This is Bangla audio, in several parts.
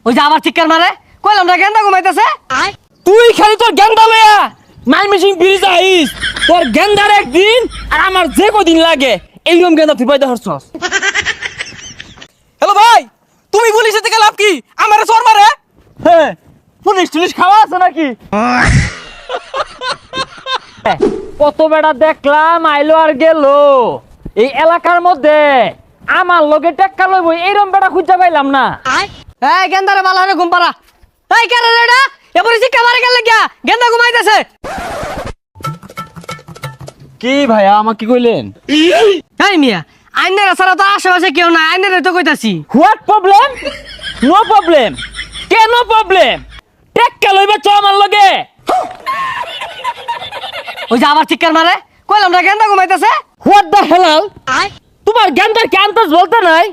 ওই যে আবার চিৎকার মারে কইলাম না গেন্দা ঘুমাইতেছে। তুই খালি তোর গেন্দা লয়া মাইমিসিং ব্রিজ আইস, তোর গেন্দার একদিন আর আমার যে কদিন লাগে এইরকম গেন্দা তুই পাইতে হরছস। হ্যালো ভাই, তুমি পুলিশের থেকে লাভ কি? আমারে চোর মারে। হ্যাঁ, পুলিশ টুলিশ খাওয়া আছে নাকি? কত বেড়া দেখলাম আইলো আর গেল, এই এলাকার মধ্যে আমার লগে টেক্কা লইব এইরকম বেড়া খুঁজা পাইলাম না। এই গেন্দারে ভালো হবে ঘুম পাড়া। এই কেন রে এটা এবারে চিৎকার মারে গেল গিয়া গেন্দা ঘুমাইতেছে। কি ভাইয়া আমাকে কইলেন? এই মিয়া আইনের ছাড়া তো আশেপাশে কেউ নাই, আইনের তো কইতাছি। What problem? No problem. কেন প্রবলেম? টেক্কা লইবা চ আমার লগে। ওই যে আবার চিৎকার মারে কইলাম না গেন্দা ঘুমাইতেছে। What the Helal? তোমার গেন্দার কি আন্দাজ বলতে নাই?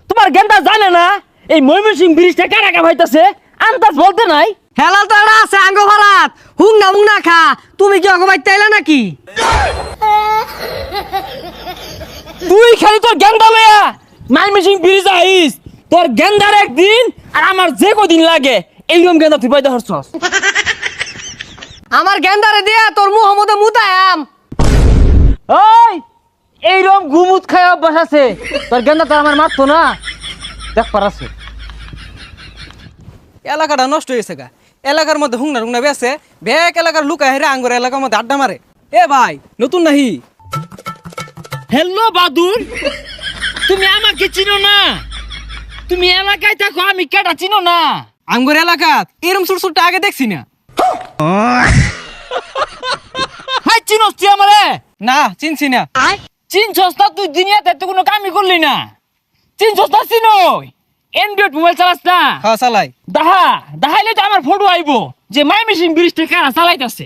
তোমার গেন্দা জানে না এই ময়মনসিংহ ব্রিজটা কারা কা ভাইতাছে? আন্দাজ বলতে নাই? হেলাল তো এটা আছে আঙ্গ ভারাত হুং না খা। তুমি কি ঘুমাইতে আইলা নাকি? তুই খালি তোর গেন্দা লয়া ময়মনসিংহ ব্রিজ আইস, তোর গেন্দার একদিন আর আমার যে কদিন লাগে এইরকম গেন্দা তুই পাইতে হরছস। আমার গেন্দারে দিয়া তোর মুহ মধ্যে মুতায়াম। ওই এইরকম গুমুত খায় অভ্যাস আছে, তোর গেন্দা তো আমার মারতো না, দেখ পারাছে। এলাকাটা নষ্ট হয়েছে গা। এলাকার মধ্যে হুংনা বেছে ব্যাক এলাকার লুকায় হেরে আঙ্গুর এলাকার মধ্যে আড্ডা মারে। এ ভাই নতুন নাহি? হ্যালো বাদুর, তুমি আমাকে চিনো না? তুমি এলাকায় থাকো, আমি কেটা চিনো না? আঙ্গুর এলাকা এরম সুরসুরটা আগে দেখছি না। হাই চিনোস তুই আমারে? না চিনছি না। চিনছস না? তুই দুনিয়াতে তো কোনো কামই করলি না। চিনছস না? চিনই এন্ড্রয়েড মোবাইল চালাস না? হ্যাঁ চালাই। দাহাইলে তো আমার ফটো আইবো যে ময়মনসিংহ ব্রিজটা কারা চালাইতাছে।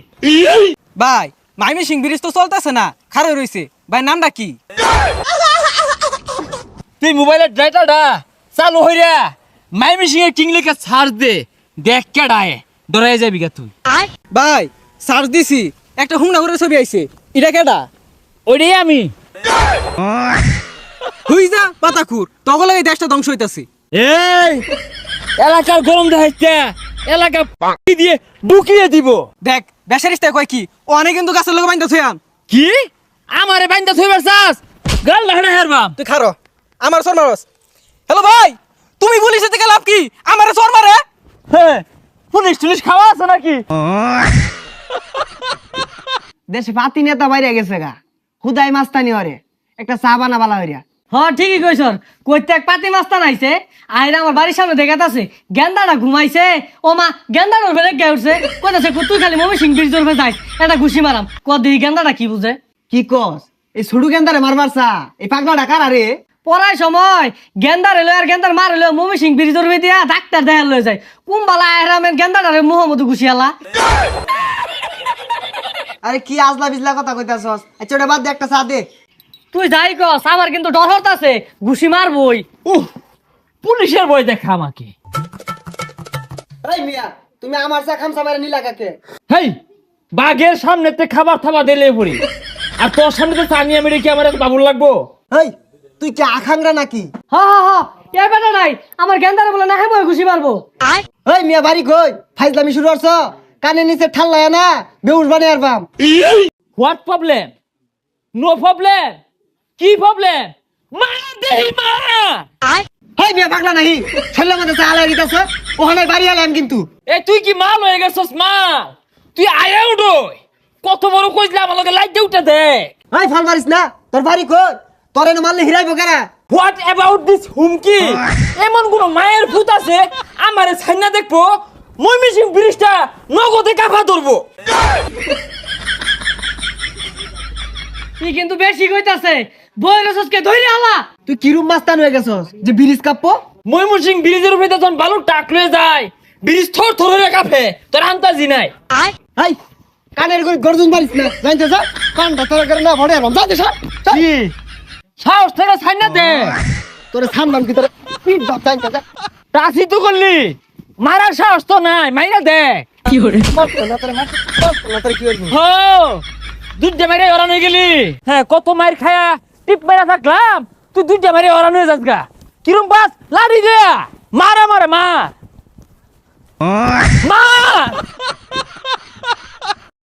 ভাই ময়মনসিংহ ব্রিজ তো চলতেছে না, খারে রইছে। ভাই নামটা কি? তুই মোবাইলের ডেটাটা চালু হইরা ময়মনসিংহের কিং লেখা সার্চ দে, দেখ কেডায় ডরাই যাবি গা তুই। ভাই সার্চ দিছি, একটা হুংনা করে ছবি আইছে। এটা কেডা? ওইটাই আমি। হুই যা পাতাকুর, তখন এই দেশটা ধ্বংস হইতাছে। এই এলাকার গরম দেখাইতে এলাকা পাকি দিয়ে ঢুকিয়ে দিব। দেখ বেসারিস্তা কয় কি, ও অনেক কিন্তু গাছের লোক বাইন্দা থইয়াম। কি আমারে বাইন্দা থইবার চাস? গাল লাহনা হেরবাম। তুই খারো, আমার চোর মারস। হ্যালো ভাই, তুমি পুলিশের থেকে লাভ কি? আমারে চোর মারে। হ্যাঁ, পুলিশ টুলিশ খাওয়া আছে নাকি? দেশে পাতি নেতা বাইরে গেছে গা, হুদাই মাস্তানি হরে একটা চা বানা বালা হইরা। হ্যাঁ ঠিকই কইছ, কইতে এক পাতি মাস্তান আইছে আইরা আমার বাড়ির সামনে দেখাতাছে গেন্দাটা ঘুমাইছে। ও মা গেন্দাটা বেড়ে গে উঠছে, কইতাছে তুই খালি ময়মনসিংহ ব্রিজ ধরবে যাইস এটা ঘুষি মারাম। কদি গেন্দাটা কি বুঝে? কি কস? এই ছোট গেন্দারে মারবার চা এই পাগলাটা কার আরে? পড়ার সময় গেন্দার এলো আর গেন্দার মার এলো ময়মনসিংহ ব্রিজ ধরবে দিয়া ডাক্তার দেখা লয়ে যায়। কুম্বালা আহরামের গেন্দাটারে মোহাম্মদ ঘুষিয়ালা। আরে কি আজলা বিজলা কথা কইতাছস? আচ্ছা ওটা বাদ দে, একটা চা দে। তুই যাই কস আমার কিন্তু ডর হতাছে, ঘুষি মারবই। পুলিশের বই দেখা আমাকে। এই মিয়া, তুমি আমার চা খামসা মারে নিলা কাকে? হেই, বাঘের সামনেতে খাবার থাবা দিলে পড়ি, আর তোর সামনে তো সানিয়া মেরে কি আমার এত বাবুর লাগবো? এই তুই কি আখাংরা নাকি? হ হ হ এ বেটা নাই আমার গেন্দারে বলে না হেবো ঘুষি মারবো। এই মিয়া বাড়ি কই? ফাইজলামি শুরু করছ? কানে নিচে ঠাল্লায় না বেউস বানিয়ে আরবাম। What problem? No problem. কি প্রবলেম? মা দেই মা। এই মিয়া পাগলা নাহি, ছেলের মধ্যে চা আলাই দিতেছ, ওখানে বাড়ি আলাম কিন্তু। এ তুই কি মাল হয়ে গেছস মাল? তুই আয়া উঠোই, কত বড় কইলে আমার লগে লাইট দিয়ে উঠে দেখ। এই ফল মারিস না, তোর বাড়ি কই? তোর এনে মারলে হিরাইব কেরা? হোয়াট অ্যাবাউট দিস হুমকি? এমন কোন মায়ের ভূত আছে আমারে ছাইনা দেখবো ময়মনসিংহ ব্রিজটা নগদে কাফা ধরবো? তুই কিন্তু বেশি কইতাছে, বইরসকে ধইরে আলা। তুই কিরুম মাস্তান হয়ে গেছস যে ব্রিজ কাঁপবো? ময়মনসিংহ ব্রিজের উপরে যখন বালু টাক লয়ে যায়, ব্রিজ থর থর হয়ে কাঁপে, তোর আন্তাজি নাই। এই কানের গর্জন মারিস না, জানতে যা কানটা তোর করে না ভরে আরবাম। যা দে সর। কি সাহস থেকে ছাইনা দে? তোরে সামলাম কি তোরে পিট বাপ জানতে যা। টাসি তো করলি, মারার সাহস তো নাই, মাইরা দে। কি করে মারতো না তোরে, মারতো না তোরে, কি করবি? হো দুধে মেরে ওরান হয়ে গেলি। হ্যাঁ, কত মাইর খায়া টিপ মেরা থাকলাম, তুই দুধে মেরে ওরান হয়ে যাস গা। কিরম বাস লাড়ি দে, মারা মারে মার। মা